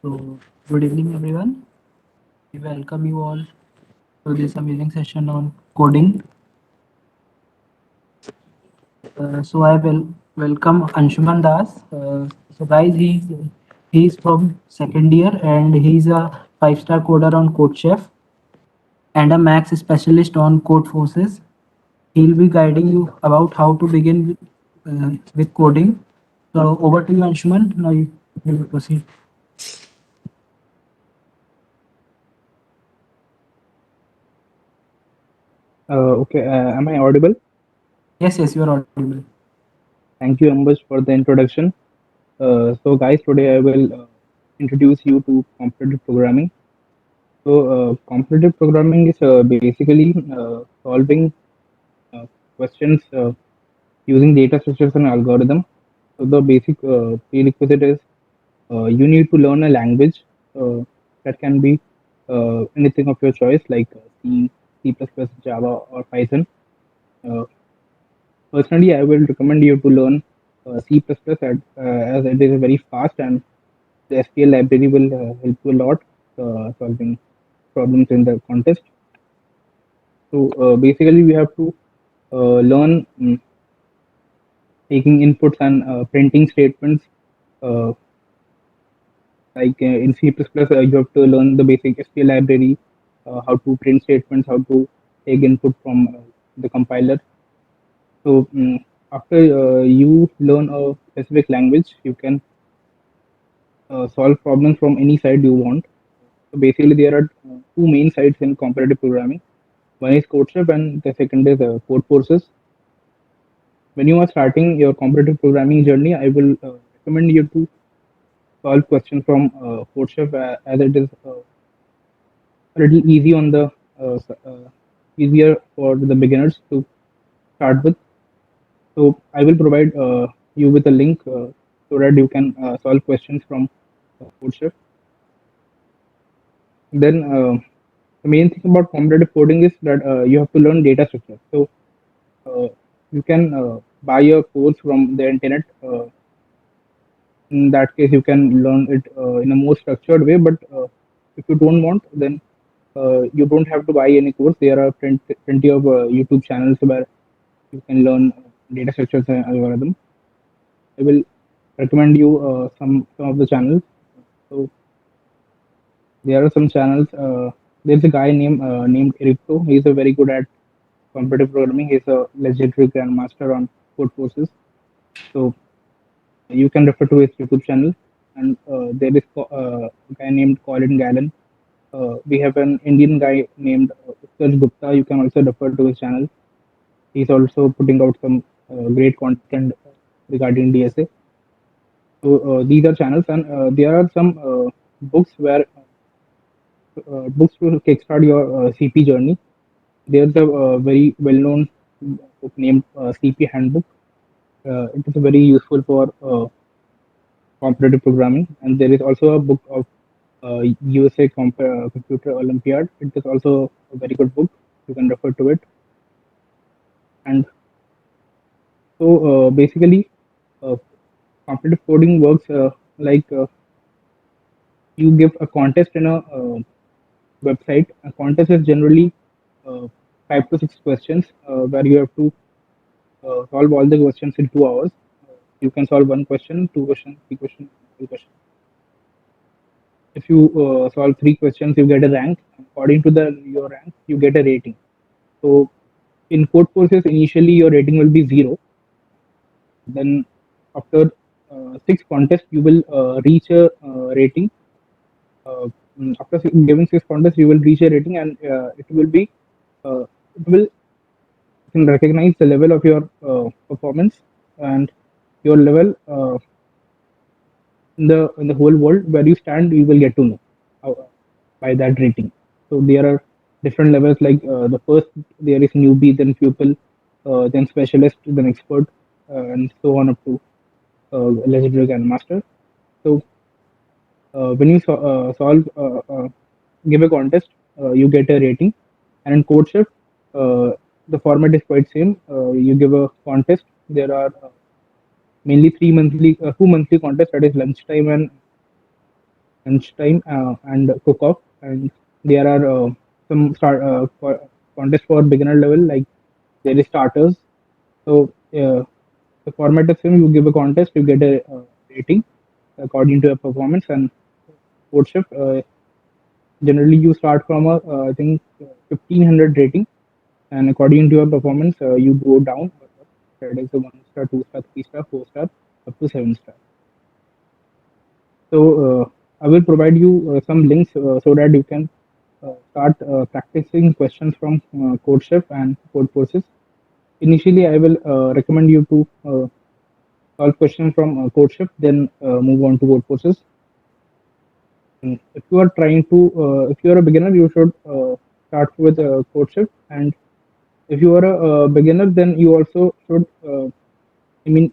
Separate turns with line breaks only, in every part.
So, good evening, everyone. We welcome you all to this amazing session on coding. I will welcome Anshuman Das. Guys, he's from second year and he's a five-star coder on CodeChef and a Max specialist on Codeforces. He'll be guiding you about how to begin with coding. So, over to you, Anshuman. Now you will proceed.
Okay, am I audible?
Yes, yes, you are audible.
Thank you, Ambush, for the introduction. Guys, today I will introduce you to competitive programming. Competitive programming is basically solving uh, questions using data structures and algorithm. So, the basic prerequisite is you need to learn a language that can be anything of your choice, like C, C++, Java, or Python. Uh, Personally, I will recommend you to learn C++ as it is very fast and the SQL library will help you a lot solving problems in the contest. Basically, we have to learn taking inputs and printing statements. Uh, in C++, you have to learn the basic SQL library, how to print statements, how to take input from the compiler. After you learn a specific language, you can solve problems from any side you want. So basically, there are two main sides in competitive programming. One is CodeShip, and the second is Codeforces. When you are starting your competitive programming journey, I will recommend you to solve questions from CodeShip as it is a little easy on the easier for the beginners to start with. So I will provide you with a link so that you can solve questions from CodeShip. Then the main thing about competitive coding is that you have to learn data structure. So you can buy a course from the internet. In that case, you can learn it in a more structured way. But if you don't want, then you don't have to buy any course. There are plenty of YouTube channels where you can learn data structures and algorithm. I will recommend you some of the channels. So there are some channels. There's a guy named Ericto. He's a very good at competitive programming. He's a legendary grandmaster on code courses. So you can refer to his YouTube channel. And there is a guy named Colin Gallen. We have an Indian guy named Utkarsh Gupta. You can also refer to his channel. He's also putting out some great content regarding DSA. So these are channels, and there are some books where books to kickstart your CP journey. There's a very well-known book named CP Handbook. It is very useful for competitive programming, and there is also a book of USA Computer Olympiad. It is also a very good book. You can refer to it. And basically, uh, competitive coding works like you give a contest in a website. A contest is generally 5 to 6 questions where you have to solve all the questions in 2 hours. You can solve one question, two questions, three questions, three questions. If you solve 3 questions, you get a rank. According to the your rank, you get a rating. So in code courses, initially your rating will be zero. Then after 6 contests, you will reach a rating. Uh, After giving 6 contests, you will reach a rating, and it will can recognize the level of your performance and your level in the whole world where you stand. You will get to know by that rating. So there are different levels, like the first there is newbie, then pupil, then specialist, then expert, and so on up to legendary grandmaster. So when you give a contest, you get a rating, and in CodeShip, the format is quite same. You give a contest. There are mainly 2 monthly contests, that is lunchtime and lunchtime and cook off. And there are some contests for beginner level, like there is starters. So the format is same. You give a contest, you get a rating according to your performance. And code shift, generally you start from a I think 1500 rating, and according to your performance, you go down. That is a one star, two star, three star, four star, up to seven star. So I will provide you some links so that you can start practicing questions from CodeChef and Code Courses. Initially, I will recommend you to solve questions from CodeChef, then move on to Code Courses. If you are trying to, if you are a beginner, you should start with CodeChef. And if you are a beginner, then you also should, I mean,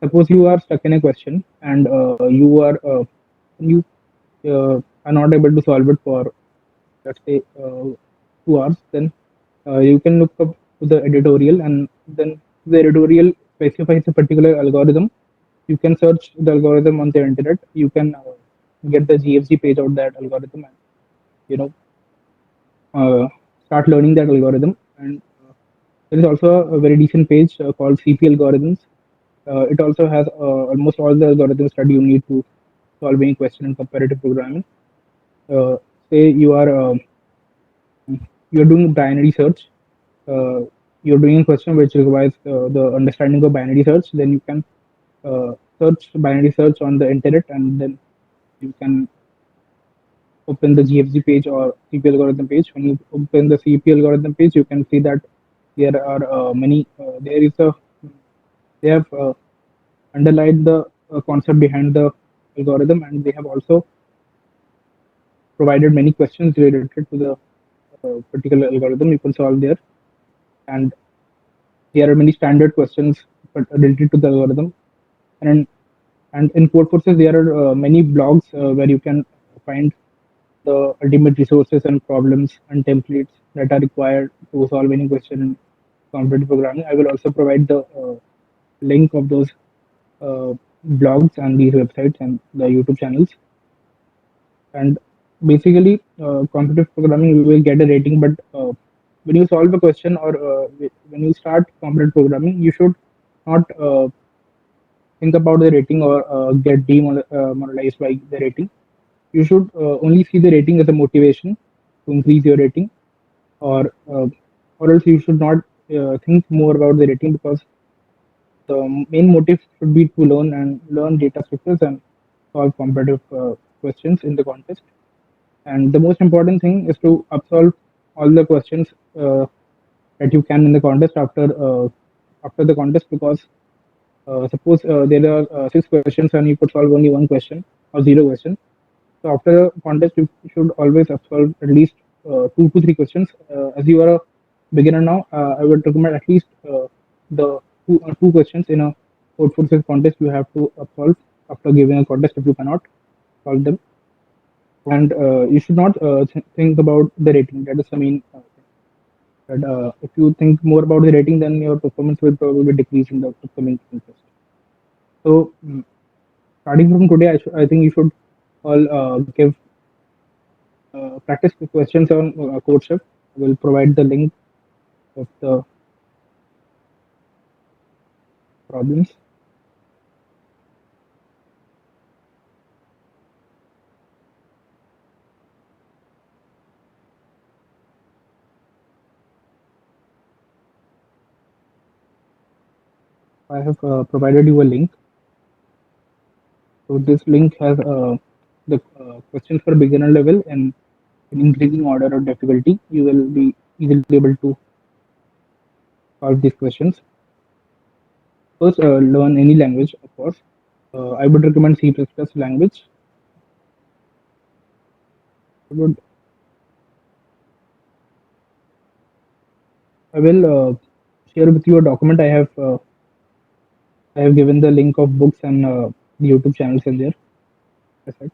suppose you are stuck in a question and you are not able to solve it for, let's say, 2 hours, then you can look up to the editorial, and then the editorial specifies a particular algorithm. You can search the algorithm on the internet. You can get the GFG page of that algorithm, and you know uh, start learning that algorithm. And there is also a very decent page called CP algorithms. It also has almost all the algorithms that you need to solve any question in comparative programming. Uh, Say you're doing binary search, uh, you're doing a question which requires the understanding of binary search, then you can search binary search on the internet, and then you can open the GFG page or CP algorithm page. When you open the CP algorithm page, you can see that there are many. There is a they have underlined the concept behind the algorithm, and they have also provided many questions related to the particular algorithm you can solve there. And there are many standard questions but related to the algorithm. And and in Code Forces, there are many blogs where you can find the ultimate resources and problems and templates that are required to solve any question in competitive programming. I will also provide the link of those uh, blogs and these websites and the YouTube channels. And basically, competitive programming, you will get a rating, but when you solve a question or when you start competitive programming, you should not think about the rating or get demoralized by the rating. You should only see the rating as a motivation to increase your rating, or uh, or else you should not think more about the rating, because the main motive should be to learn data structures and solve competitive questions in the contest. And the most important thing is to absolve all the questions that you can in the contest after the contest, because suppose there are six questions and you could solve only one question or zero question. So after the contest, you should always have solved at least two to three questions. As you are a beginner now, I would recommend at least the two questions in a code forces contest you have to solve after giving a contest if you cannot solve them. And you should not think about the rating. That is the main thing. That if you think more about the rating, then your performance will probably decrease in the upcoming contest. So starting from today, I think you should all give practice the questions on CodeChef. I will provide the link of the problems. I have provided you a link. So this link has the questions for beginner level, and in increasing order of difficulty, you will be easily able to solve these questions. First, learn any language, of course. I would recommend C++ language. I would I will share with you a document I have given the link of books and the YouTube channels in there. That's it.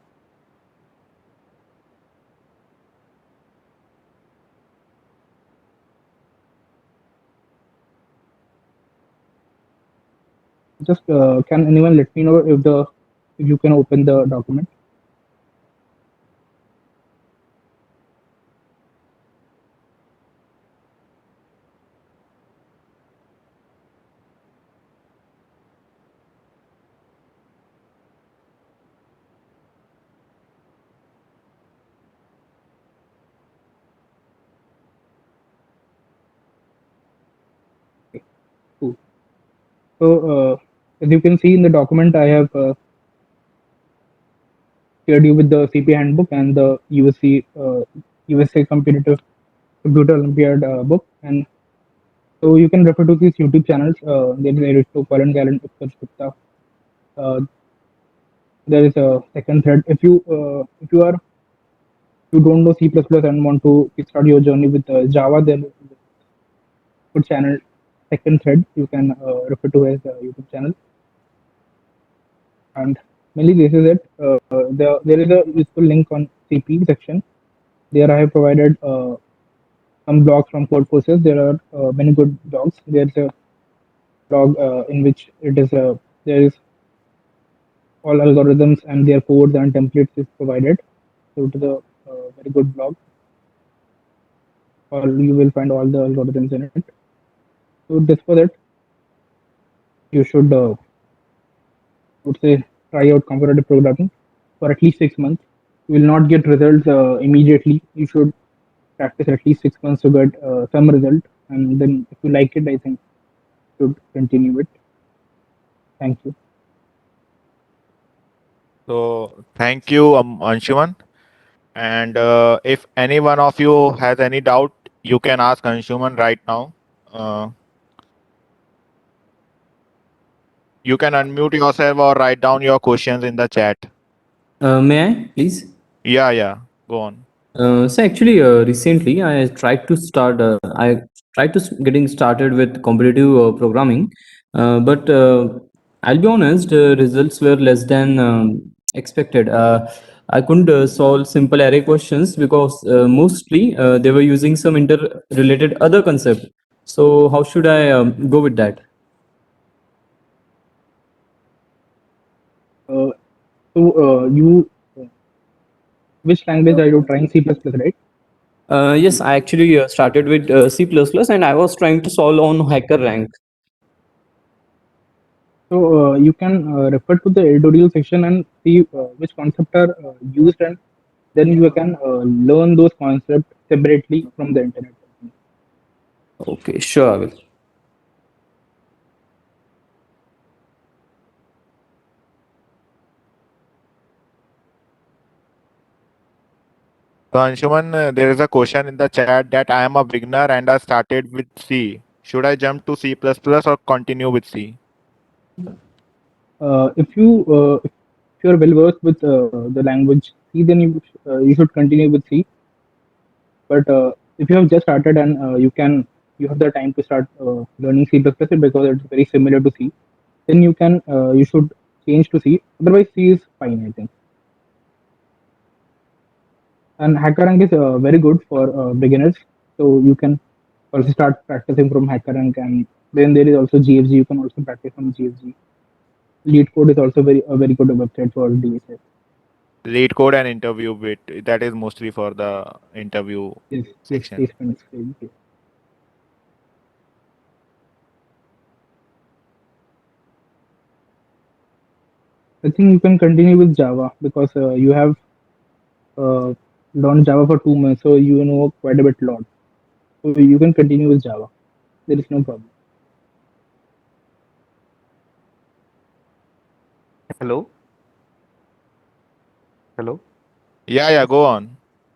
Just can anyone let me know if you can open the document? So as you can see in the document, I have shared you with the CP handbook and the USA Competitive Computer Olympiad book, and so you can refer to these YouTube channels. There is Aristo, Colin Gallen, Utkarsh Gupta. Uh, there is a second thread. If you don't know C++ and want to start your journey with Java, then good channel. Second thread you can refer to as YouTube channel, and mainly this is it. There is a useful link on CP section. There I have provided some blogs from code courses. There are many good blogs. There's a blog in which there is all algorithms and their codes and templates is provided. So to the very good blog, or you will find all the algorithms in it. So just for that, you should would say try out comparative programming for at least 6 months. You will not get results immediately. You should practice at least 6 months to get some result, and then if you like it, I think you should continue it. Thank you.
So thank you, Anshuman. And if any one of you has any doubt, you can ask Anshuman right now. Uh, you can unmute yourself or write down your questions in the chat.
May I, please?
Yeah, go on.
So actually, recently I tried to getting started with competitive programming, but I'll be honest, results were less than expected. I couldn't solve simple array questions because mostly they were using some interrelated other concept. So how should I go with that?
Uh, so you which language are you trying? C++, right?
Yes, I actually started with C++, and I was trying to solve on HackerRank.
So you can refer to the editorial section and see which concepts are used, and then you can learn those concepts separately from the internet.
Okay, sure, I will.
So Anshuman, there is a question in the chat that I am a beginner and I started with C. Should I jump to C++ or continue with C?
If you are well versed with the language C, then you should continue with C. But if you have just started and you have the time to start learning C++ because it's very similar to C, then you should change to C. Otherwise, C is fine, I think. And HackerRank is very good for beginners. So you can also start practicing from HackerRank, and then there is also GFG. You can also practice from GFG. Lead Code is also a very good website for DSS.
Lead code and interview bit. That is mostly for the interview
Yes,
section.
placement scale. Yes. I think you can continue with Java because you have uh, learned Java for 2 months, so you know quite a bit lot. So you can continue with Java. There is no problem.
Hello? Hello?
Yeah, go on.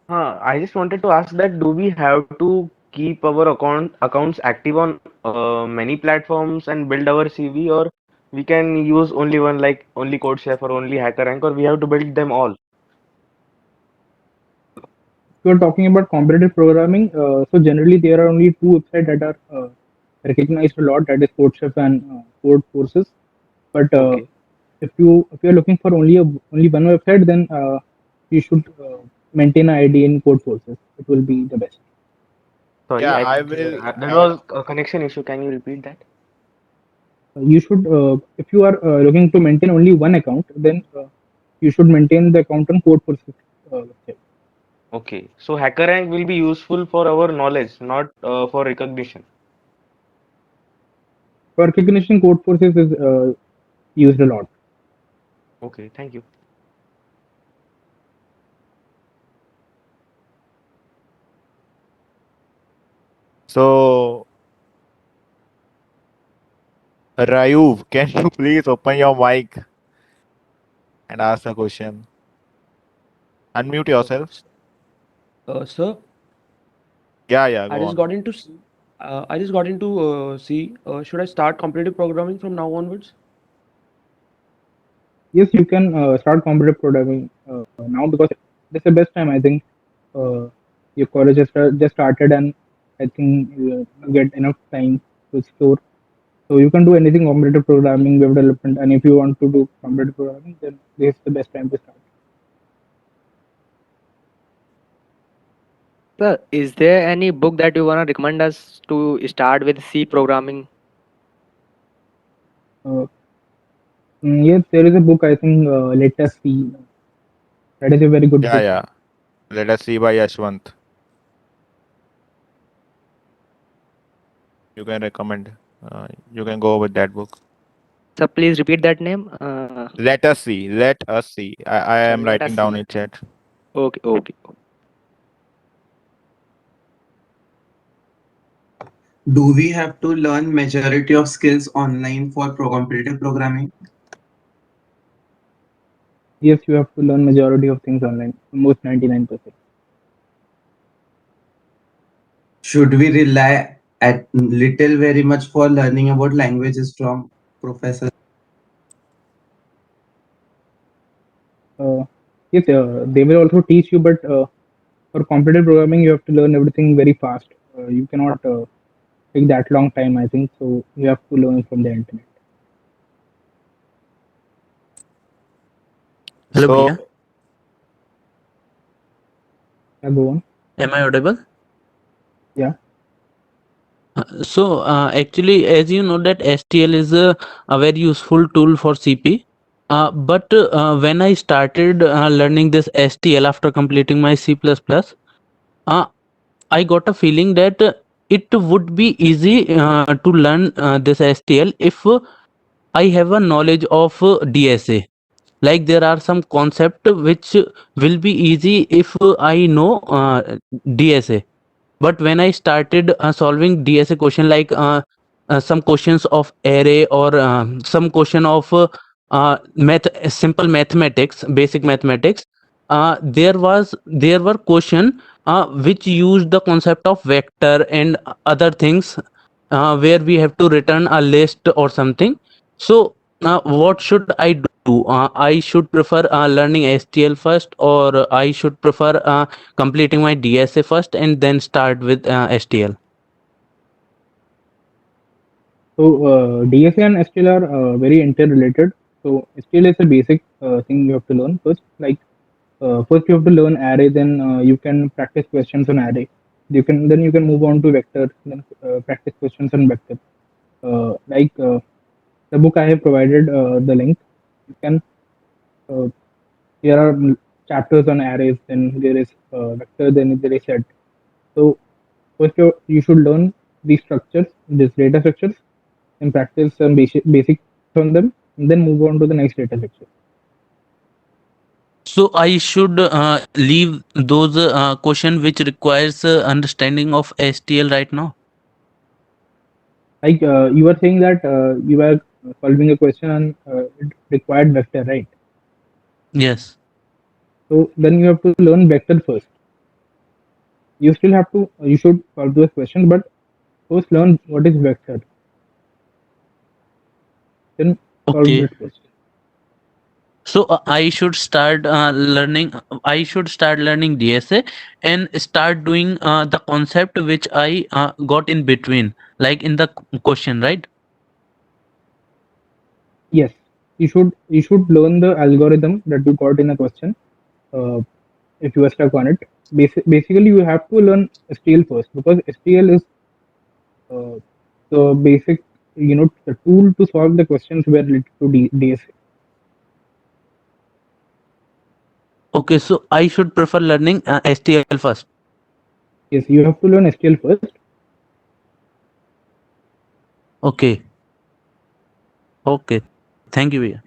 I just wanted to ask that do we have to keep our accounts active on many platforms and build our CV, or we can use only one like only CodeChef or only HackerRank, or we have to build them all?
If you are talking about competitive programming, so generally there are only two websites that are recognized a lot. That is CodeChef and Code Courses. But
Okay.
if you are looking for only one website, then you should maintain an ID in Code Courses. It will be the best.
Sorry,
Yeah,
I
I
didn't
will
there
add.
was a connection issue. Can you repeat that?
You should if you are looking to maintain only one account, then you should maintain the account on Code Courses website.
Okay. So HackerRank will be useful for our knowledge, not for recognition.
For recognition, Code Courses is used a lot.
Okay, thank you.
So Rayuv, can you please open your mic and ask the question? Unmute yourself.
Sir,
Yeah,
I
go
just
on.
got into C. Should I start competitive programming from now onwards?
Yes, you can start competitive programming now because this is the best time. I think your college just started, and I think you get enough time to explore. So you can do anything competitive programming, web development, and if you want to do competitive programming, then this is the best time to start.
Sir, is there any book that you wanna recommend us to start with C programming?
Uh, yes, there is a book. I think Let Us See. That is a very good book.
Yeah. Let us see by Yashwant. You can recommend. You can go with that book.
Sir, please repeat that name.
Let us see. Let us see. I
Sir,
am
let us
writing down
see.
in chat.
Okay.
Do we have to learn majority of skills online for competitive programming?
Yes, you have to learn majority of things online, almost 99%.
Should we rely at little very much for learning about languages from professors?
Yes, they will also teach you, but for competitive programming, you have to learn everything very fast. You cannot take that long time, I think. So you have to learn from the internet.
Hello,
So
Bhaiya.
Yeah, go on.
Am I audible?
Yeah.
Actually, as you know, that STL is a very useful tool for CP. But when I started learning this STL after completing my C++, uh, I got a feeling that it would be easy to learn this STL if I have a knowledge of DSA. Like there are some concept which will be easy if I know DSA. But when I started solving DSA question like some questions of array or some question of simple mathematics, basic mathematics, there were question which used the concept of vector and other things where we have to return a list or something. So what should I do? I should prefer learning STL first, or I should prefer completing my DSA first and then start with STL.
So DSA and STL are very interrelated. So STL is a basic thing you have to learn first. Like first you have to learn array, then you can practice questions on array. You can move on to vector, then practice questions on vector. The book I have provided the link. You can there are chapters on arrays, then there is vector, then there is set. So first you should learn these structures, these data structures, and practice some basic on them, and then move on to the next data structure.
So I should leave those question which requires understanding of STL right now.
Like you were saying that you were solving a question and it required vector, right?
Yes.
So then you have to learn vector first. You still have to, you should solve those questions, but first learn what is vector, then solve
Okay.
it first.
So I should start learning. I should start learning DSA and start doing the concept which I got in between, like in the question, right?
Yes, you should learn the algorithm that you got in a question. Uh, if you are stuck on it, basically you have to learn STL first because STL is uh, the basic, the tool to solve the questions were related to DSA.
Okay, so I should prefer learning STL first.
Yes, you have to learn STL first.
Okay. Okay. Thank you, Vijay.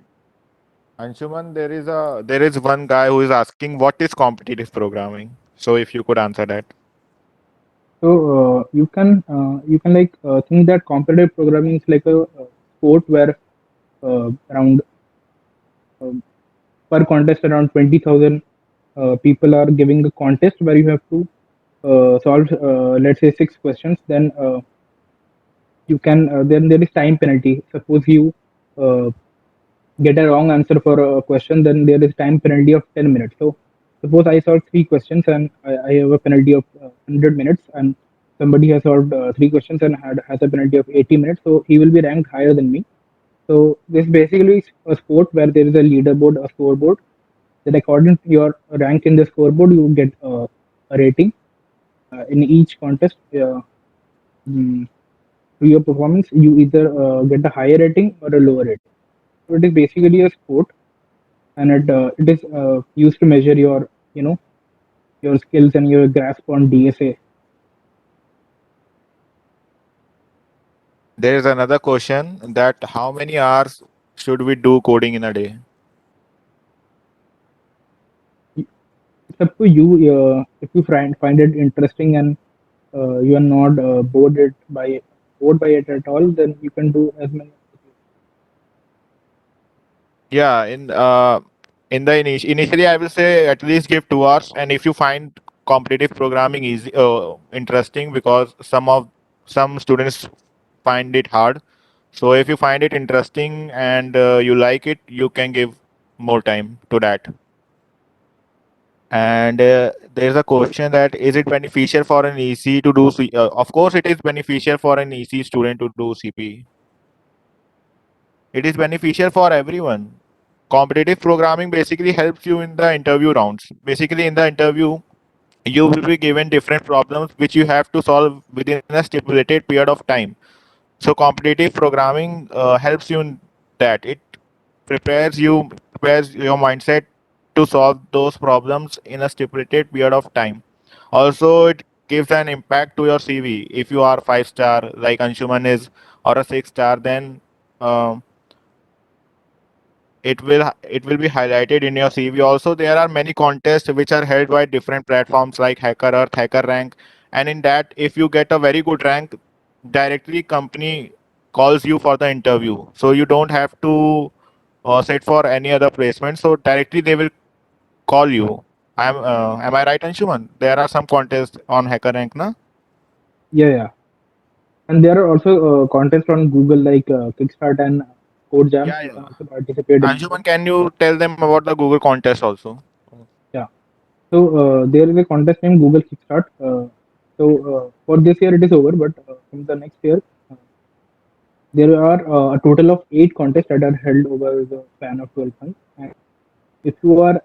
Anshuman, there is one guy who is asking what is competitive programming. So if you could answer that.
So you can like think that competitive programming is like a sport where around per contest around 20,000 people are giving a contest where you have to solve let's say 6 questions. Then you can then there is time penalty. Suppose you uh, get a wrong answer for a question, then there is time penalty of 10 minutes. So suppose I solved 3 questions and I have a penalty of 100 minutes, and somebody has solved 3 questions and has a penalty of 80 minutes, so he will be ranked higher than me. So this basically is a sport where there is a leaderboard, a scoreboard, that according to your rank in the scoreboard, you get a rating in each contest. Mm, to your performance, you either get a higher rating or a lower rating. So it is basically a sport, and it is used to measure your your skills and your grasp on DSA.
There is another question that how many hours should we do coding in a day?
It's up to you. If you find it interesting and you are not bored by it at all, then you can do as many.
Yeah, in the initially I will say at least give 2 hours, and if you find competitive programming easy interesting, because some students find it hard. So if you find it interesting and you like it, you can give more time to that. And there's a question that is it beneficial for an EC to do of course it is beneficial for an EC student to do CP. It is beneficial for everyone. Competitive programming basically helps you in the interview rounds. Basically, in the interview, you will be given different problems which you have to solve within a stipulated period of time. So, competitive programming helps you in that. It prepares your mindset to solve those problems in a stipulated period of time. Also, it gives an impact to your CV. If you are 5 star, like Anshuman is, or a 6 star, then um it will be highlighted in your CV. Also, there are many contests which are held by different platforms like Hacker Earth, Hacker Rank, and in that, if you get a very good rank, directly company calls you for the interview. So you don't have to sit for any other placement. So directly they will call you. Am I right, Anshuman? There are some contests on Hacker Rank, na?
Yeah, yeah. And there are also contests on Google like Kickstart and CodeJam.
Yeah,
You can
yeah.
also participate in those.
Anshuman, can you tell them about the Google contest also?
Yeah. So there is a contest named Google Kickstart. For this year it is over, but from the next year uh, there are a total of 8 contests that are held over the span of 12 months. And if you are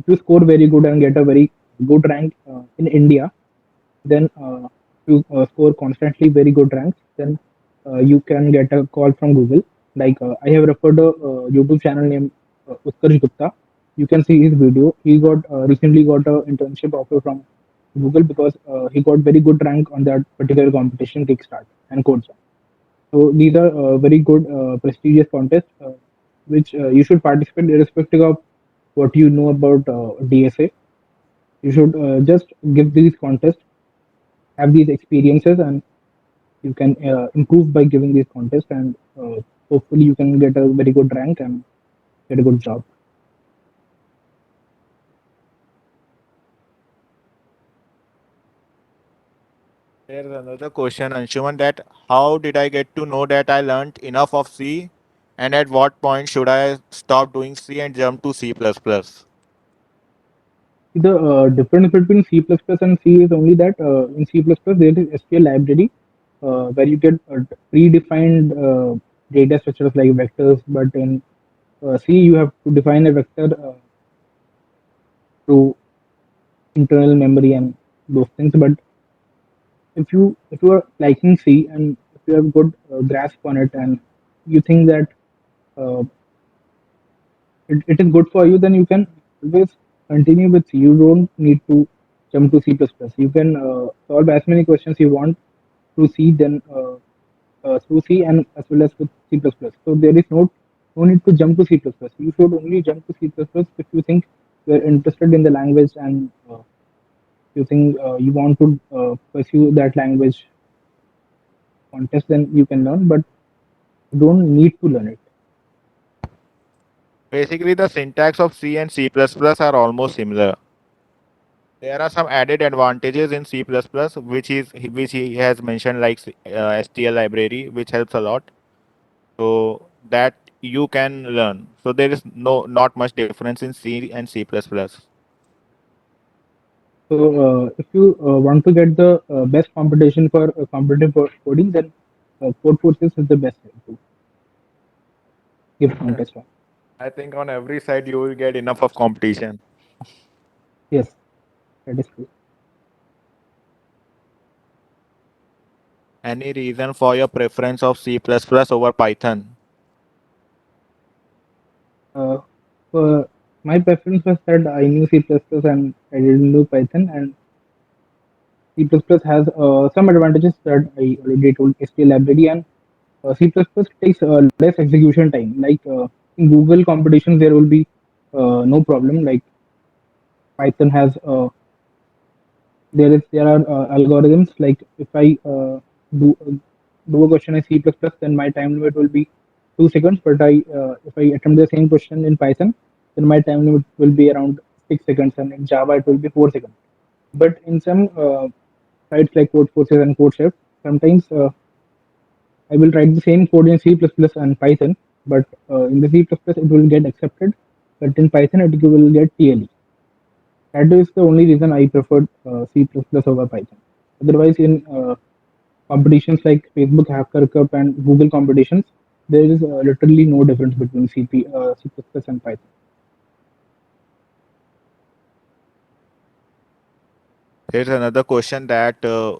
if you score very good and get a very good rank in India, then you score constantly very good ranks, then you can get a call from Google. Like I have referred a YouTube channel named Utkarsh Gupta. You can see his video. He got recently got a internship offer from Google because he got very good rank on that particular competition, Kickstart and CodeJam. So these are very good prestigious contests which you should participate irrespective of what you know about DSA. You should just give these contests, have these experiences, and you can improve by giving these contests, and hopefully you can get a very good rank and get a good job.
There's another question, Anshuman, that how did I get to know that I learned enough of C, and at what point should I stop doing C and jump to C++?
The difference between C++ and C is only that in C++ there is SQL library where you get predefined data structures like vectors, but in C you have to define a vector through internal memory and those things. But if you are liking C and if you have good grasp on it and you think that uh, it is good for you, then you can always continue with C. You don't need to jump to C++. You can solve as many questions you want through C, then through C and as well as with C++. So there is no need to jump to C++. You should only jump to C++ if you think you are interested in the language and you think you want to pursue that language contest, then you can learn. But You don't need to learn it.
Basically, the syntax of C and C++ are almost similar. There are some added advantages in C++, which he has mentioned, like STL library, which helps a lot. So that you can learn. So there is not much difference in C and C++.
So if you want to get the best competition for competitive coding, then Code Forces is the best way to give contest on.
I think on every side you will get enough of competition.
Yes, that is true.
Any reason for your preference of C++ over Python?
Uh, my preference was that I knew C++ and I didn't know Python, and C++ has some advantages that I already told, STL library, and C++ takes less execution time. Like in Google competitions, there will be no problem. Like Python has there are algorithms. Like if I do do a question in C++, then my time limit will be 2 seconds. But I if I attempt the same question in Python, then my time limit will be around 6 seconds, and in Java it will be 4 seconds. But in some sites like CodeForces and CodeChef, sometimes I will write the same code in C++ and Python, but in the C++ it will get accepted, but in Python it will get TLE. That is the only reason I preferred C++ over Python. Otherwise, in competitions like Facebook Hacker Cup and Google competitions, there is literally no difference between C++ and Python.
Here's another question that uh,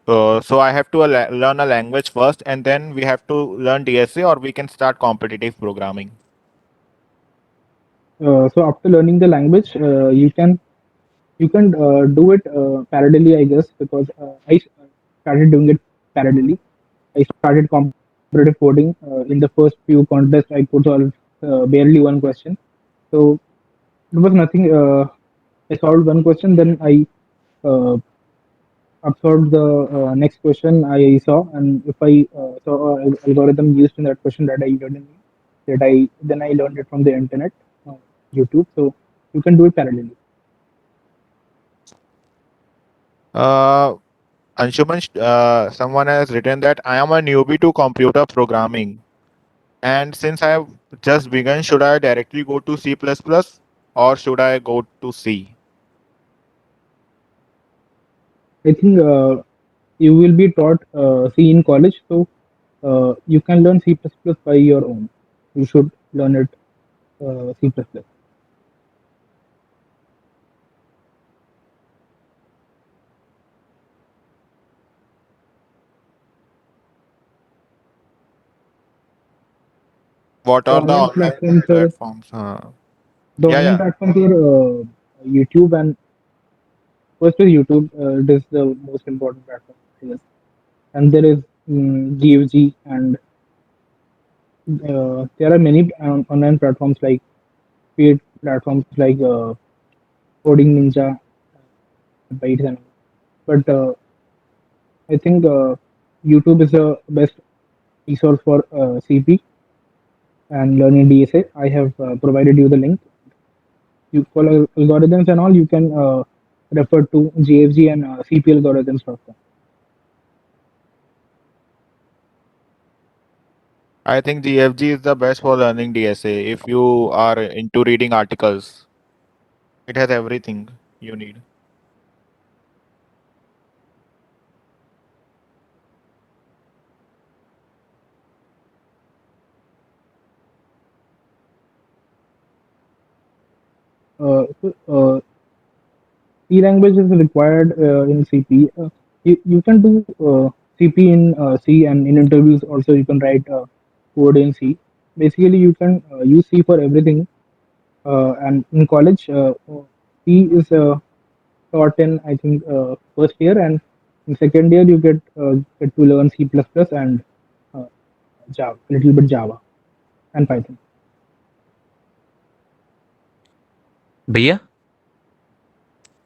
so I have to learn a language first, and then we have to learn DSA, or we can start competitive programming.
So after learning the language, you can do it parallelly, I guess, because I started doing it parallelly. I started competitive coding in the first few contests. I could solve barely one question, so it was nothing. I solved one question, then I uh, absorbed the next question I saw, and if I saw an algorithm used in that question that I didn't know, that I then I learned it from the internet, YouTube. So you can do it parallelly.
Uh, Anshuman, someone has written that I am a newbie to computer programming, and since I have just begun, should I directly go to C++ or should I go to C?
I think you will be taught C in college, so you can learn C++ by your own. You should learn it C++.
What
The
are the
online
online
platforms are
platforms?
the
Yeah,
online
yeah.
platforms are YouTube, and first is YouTube. It is the most important platform, I guess. And there is GFG, and there are many online platforms like paid platforms like Coding Ninja, Bytes, and but I think YouTube is the best resource for CP and learning DSA. I have provided you the link. You for algorithms and all, you can refer to GFG and CPalgorithms.com.
I think GFG is the best for learning DSA if you are into reading articles. It has everything you need.
So, C language is required in CP. You can do CP in C, and in interviews also you can write code in C. Basically, you can use C for everything. And in college, C is taught in, I think, first year, and in second year you get to learn C++ and uh, Java, a little bit Java and Python.
भैया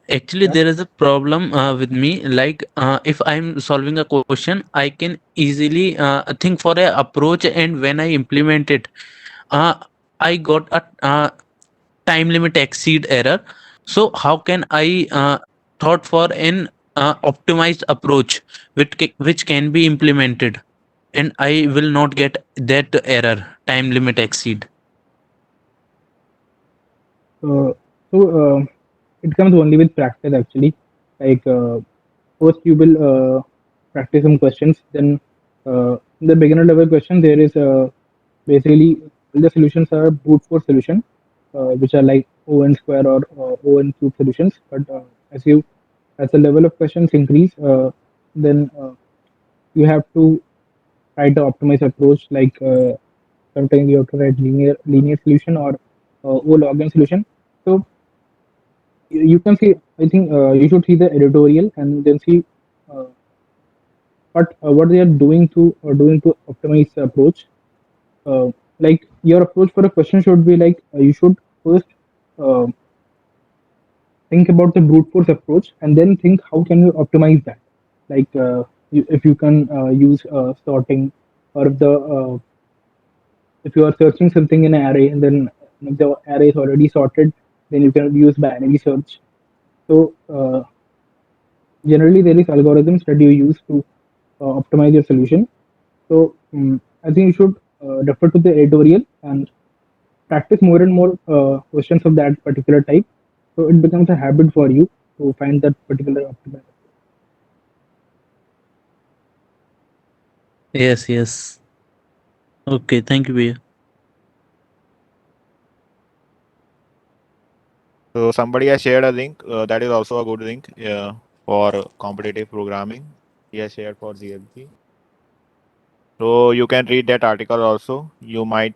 Actually,
Yeah.
there is a problem with me. Like, if I'm solving a question, I can easily think for a approach, and when I implement it, uh, I got a time limit exceed error. So how can I thought for an optimized approach which can be implemented, and I will not get that error time limit exceed.
Uh, so it comes only with practice actually. Like first you will practice some questions. Then in the beginner level question there is basically the solutions are brute force solution, which are like O n square or O n cube solutions. But as the level of questions increase, then you have to try to optimize approach. Like sometimes you have to write linear solution or O log n solution. So you can see. I think you should see the editorial and then see uh, what they are doing to optimize the approach. Like your approach for a question should be like you should first uh, think about the brute force approach and then think how can you optimize that. Like if you can use sorting, or if you are searching something in an array and then if the array is already sorted, then you can use binary search. So generally there is algorithms that you use to optimize your solution. So I think you should refer to the editorial and practice more and more questions of that particular type. So it becomes a habit for you to find that particular optimal.
Yes, yes. Okay, thank you, Bhaiya.
So somebody has shared a link. That is also a good link for competitive programming. He has shared for GLG. So you can read that article also. You might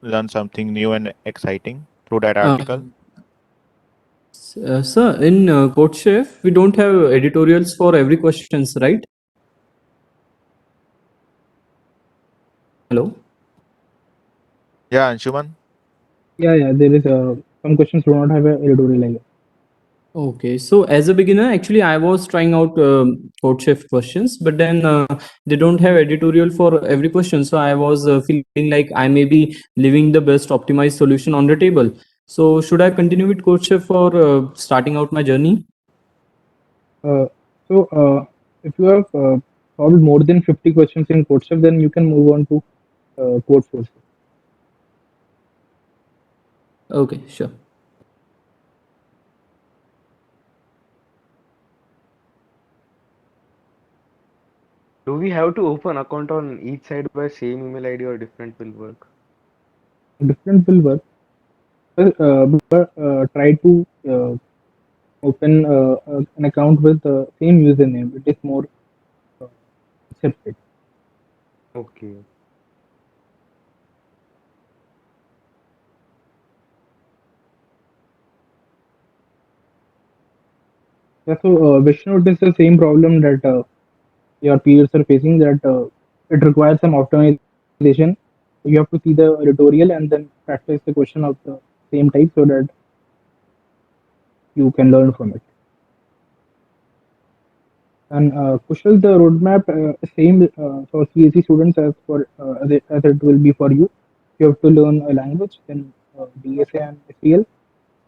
learn something new and exciting through that article.
Sir, in CodeChef, we don't have editorials for every questions, right? Hello?
Yeah, Anshuman.
Yeah, there is some questions do not have a editorial like that.
Okay, so as a beginner, actually, I was trying out CodeChef questions, but then they don't have editorial for every question. So I was feeling like I may be leaving the best optimized solution on the table. So should I continue with CodeChef for starting out my journey?
Uh, so if you have solved more than 50 questions in CodeChef, then you can move on to CodeForce.
Okay, sure.
Do we have to open account on each side by same email ID or different will work?
Different will work, but try to open an account with the same username. It is more uh, accepted.
Okay.
Yeah, so Vishnu, it is the same problem that your peers are facing, that it requires some optimization. You have to see the editorial and then practice the question of the same type so that you can learn from it. And Kushal, the roadmap same for CSE students as as it will be for you. You have to learn a language, then DSA and SEL,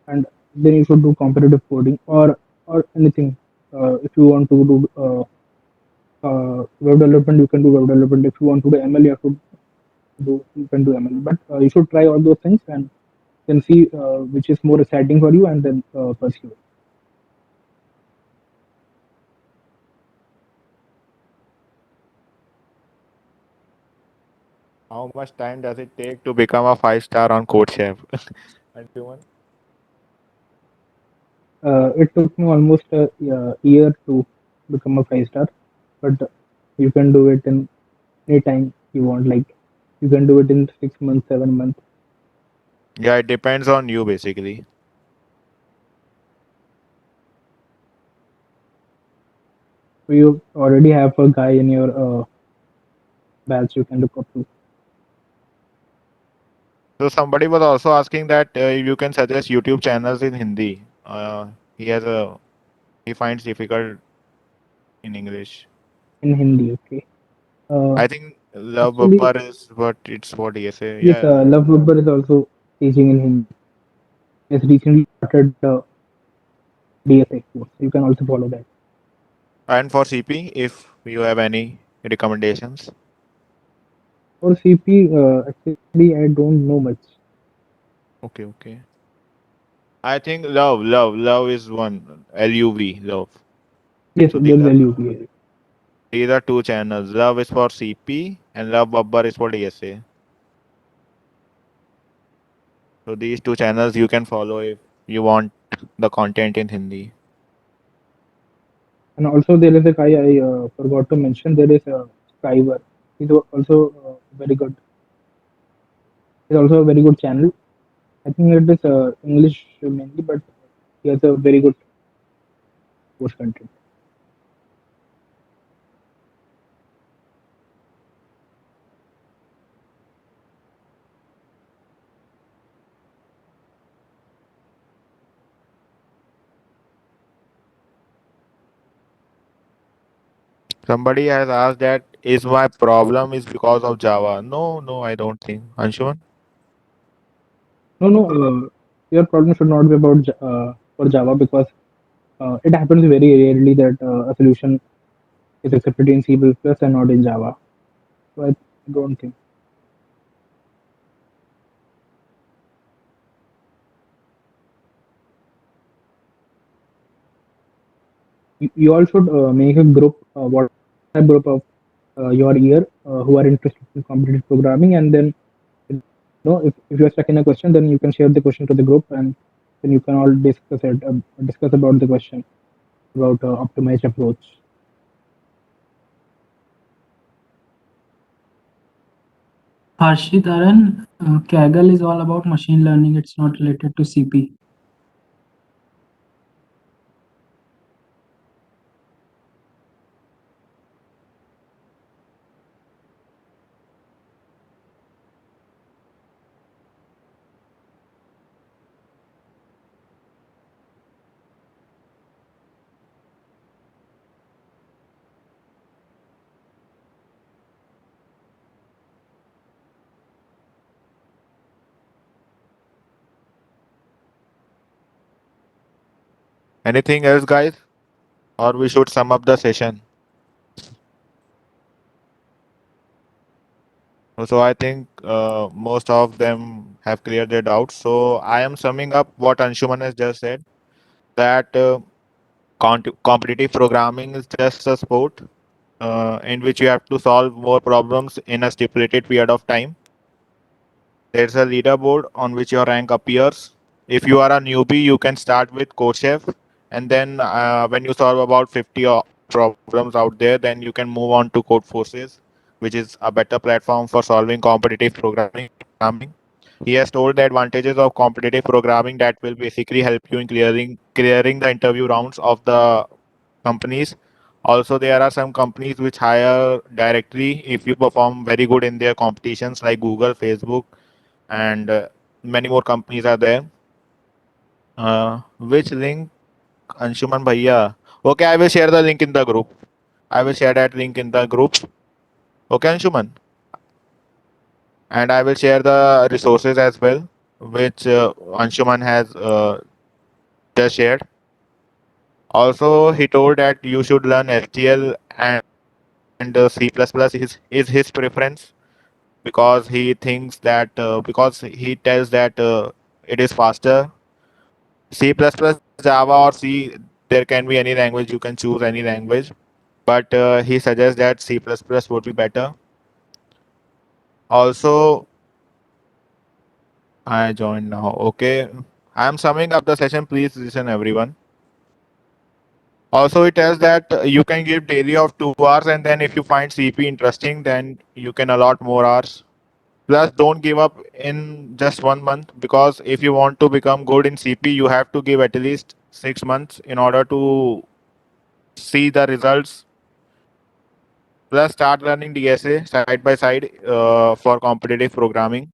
and then you should do competitive coding or anything. If you want to do web development, you can do web development. If you want to do ML, you can do ML. But you should try all those things and then see which is more exciting for you, and then pursue it.
How much time does it take to become a 5-star on CodeChef? Anshuman.
It took me almost a year to become a 5 star, but you can do it in any time you want. Like you can do it in 6 months, 7 months.
Yeah, it depends on you basically.
So you already have a guy in your batch you can look up to.
So somebody was also asking that you can suggest YouTube channels in Hindi. He has a he finds difficult in English.
in Hindi. Okay.
I think Love
Actually,
Babbar is what it's what DSA.
yes,
Yeah.
Love Babbar is also teaching in Hindi. He has recently started DSA course. You can also follow that.
And for CP, if you have any recommendations.
For CP, actually, I don't know much.
Okay, okay. I think Love is one. LUV, Love.
Yes,
So
there's LUP.
these are two channels. Love is for CP and Love Babbar is for DSA. So these two channels you can follow if you want the content in Hindi.
And also there is a guy I forgot to mention. There is Skyver. He's also very good. He's also a very good channel. I think it is English mainly, but he has a very good course content.
Somebody has asked that is my problem is because of Java. No, I don't think. Anshuman?
No, your problem should not be about for Java because it happens very rarely that a solution is accepted in C++ and not in Java. So I don't think. You all should make a group, WhatsApp group of your year who are interested in competitive programming, and then if you are stuck in a question, then you can share the question to the group, and then you can all discuss about the question about optimized approach.
Harshit Aran, Kaggle is all about machine learning. It's not related to CP.
Anything else, guys? Or we should sum up the session? So I think most of them have cleared their doubts. So I am summing up what Anshuman has just said, that competitive programming is just a sport in which you have to solve more problems in a stipulated period of time. There's a leaderboard on which your rank appears. If you are a newbie, you can start with CodeChef, and then when you solve about 50 problems out there, then you can move on to Codeforces, which is a better platform for solving competitive programming. He has told the advantages of competitive programming that will basically help you in clearing the interview rounds of the companies. Also, there are some companies which hire directly if you perform very good in their competitions like Google, Facebook, and many more companies are there. Which link, Anshuman Bhaiya? Okay, I will share the link in the group. I will share that link in the group. Okay, Anshuman. And I will share the resources as well, which Anshuman has just shared. Also, he told that you should learn STL and C++ is his preference because he thinks that because he tells that it is faster. C++, Java, or C, there can be any language. You can choose any language, but he suggests that C++ would be better. Also, I joined now. Okay, I am summing up the session. Please listen, everyone. Also, it tells that you can give daily of 2 hours, and then if you find CP interesting, then you can allot more hours. Plus, don't give up in just 1 month because if you want to become good in CP, you have to give at least 6 months in order to see the results. Plus, start learning DSA side by side for competitive programming.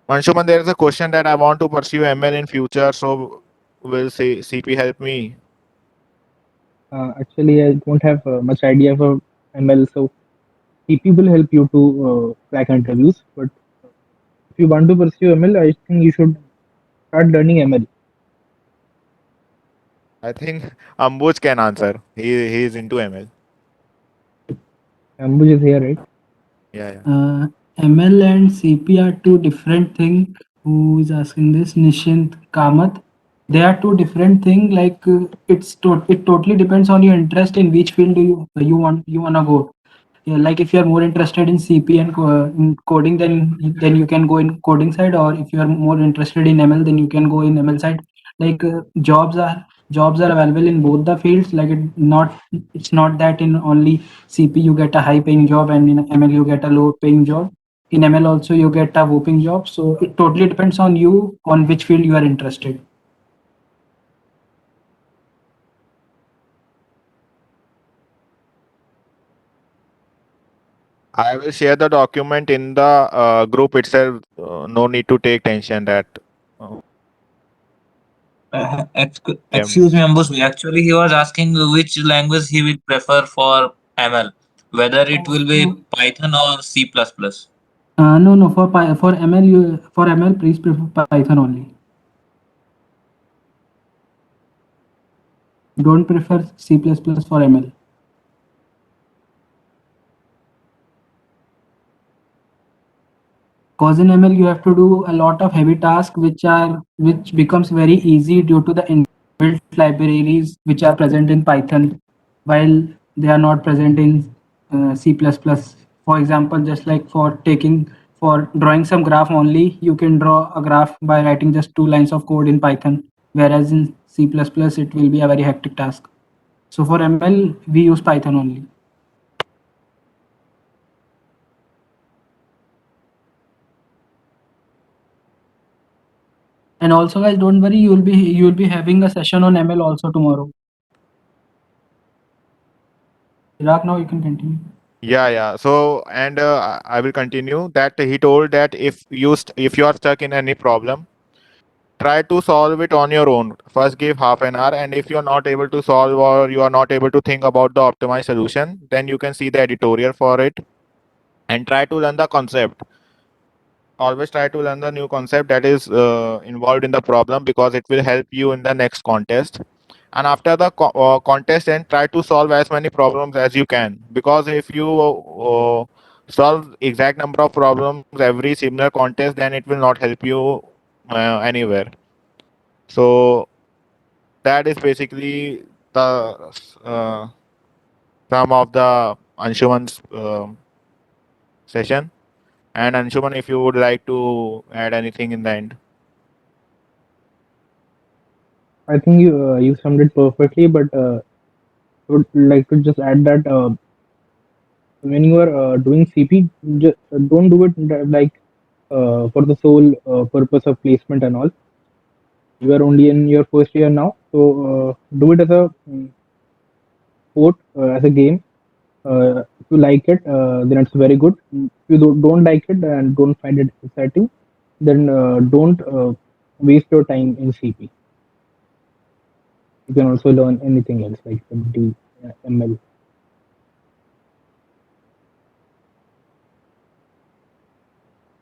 Anshuman, there is a question that I want to pursue ML in future. So, will say CP help me?
Actually, I don't have much idea for ML, so CP will help you to crack interviews. But if you want to pursue ML, I think you should start learning ML.
I think Ambuj can answer. He is into ML.
Ambuj is here, right?
Yeah, yeah.
ML and CP are two different things. Who is asking this? Nishint Kamath. They are two different things. Like it totally depends on your interest in which field do you wanna go. Yeah, like if you are more interested in CP and in coding, then you can go in coding side, or if you are more interested in ML, then you can go in ML side. Like jobs are available in both the fields. Like it's not that in only CP you get a high paying job and in ML you get a low paying job. In ML also you get a whooping job. So it totally depends on you on which field you are interested.
I will share the document in the group itself. No need to take tension that. Uh,
Excuse me, Ambush. Actually, he was asking which language he will prefer for ML, whether it will be Python or C++.
No, for ML please prefer Python only. Don't prefer C++ for ML. Cause in ML you have to do a lot of heavy tasks which becomes very easy due to the inbuilt libraries which are present in Python, while they are not present in C++. For example, just like for drawing some graph only, you can draw a graph by writing just 2 lines of code in Python, whereas in C++ it will be a very hectic task. So for ML we use Python only. And also guys, don't worry, you'll be having a session on ML also tomorrow. Chirag, now you can continue.
Yeah, yeah. So, and I will continue that he told that if you are stuck in any problem, try to solve it on your own. First, give half an hour, and if you are not able to solve or you are not able to think about the optimized solution, then you can see the editorial for it and try to learn the concept. Always try to learn the new concept that is involved in the problem because it will help you in the next contest. And after the contest, then try to solve as many problems as you can, because if you solve exact number of problems every similar contest, then it will not help you anywhere. So that is basically the some of the Anshuman's session. And Anshuman, if you would like to add anything in the end.
I think you summed it perfectly, but would like to just add that when you are doing CP, just don't do it like for the sole purpose of placement and all. You are only in your first year now, so do it as a sport, as a game. If you like it, then it's very good. If you don't like it and don't find it exciting, then don't waste your time in CP. You can also learn anything else like MD, ML.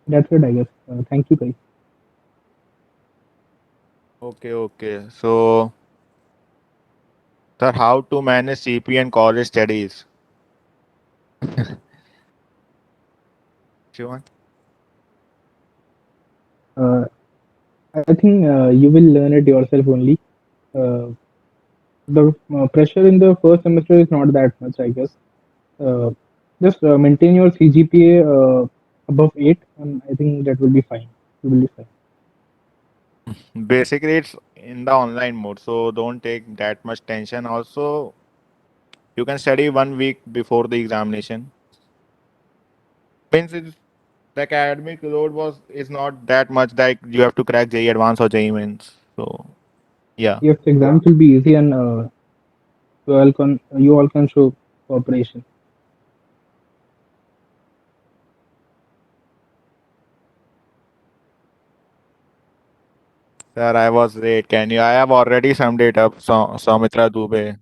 That's it, I guess. Thank you, guys.
Okay, okay. So, sir, how to manage CP and college studies? Shivan?
Uh, I think you will learn it yourself only. Uh, the pressure in the first semester is not that much, I guess. Uh, just maintain your CGPA above 8, and I think that will be fine. You will be fine.
Basically, it's in the online mode, so don't take that much tension. Also, you can study 1 week before the examination. Means the academic load is not that much like you have to crack JE Advanced or JE Mains. So, yeah.
Yes, exams will be easy, and you all can show cooperation.
Sir, I was late. Can you? I have already summed it up, Soumitra Dubey.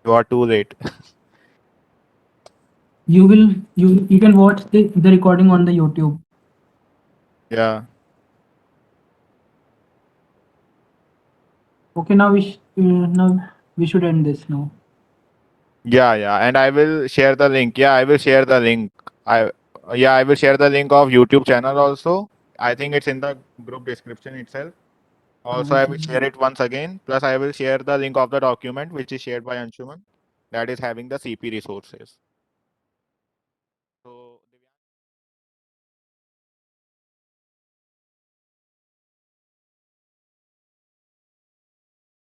You are too late.
You can watch the recording on the YouTube.
Yeah.
Okay, now now we should end this now.
Yeah, and I will share the link. Yeah, I will share the link. I will share the link of YouTube channel also. I think it's in the group description itself. Also, I will share it once again. Plus, I will share the link of the document which is shared by Anshuman that is having the CP resources.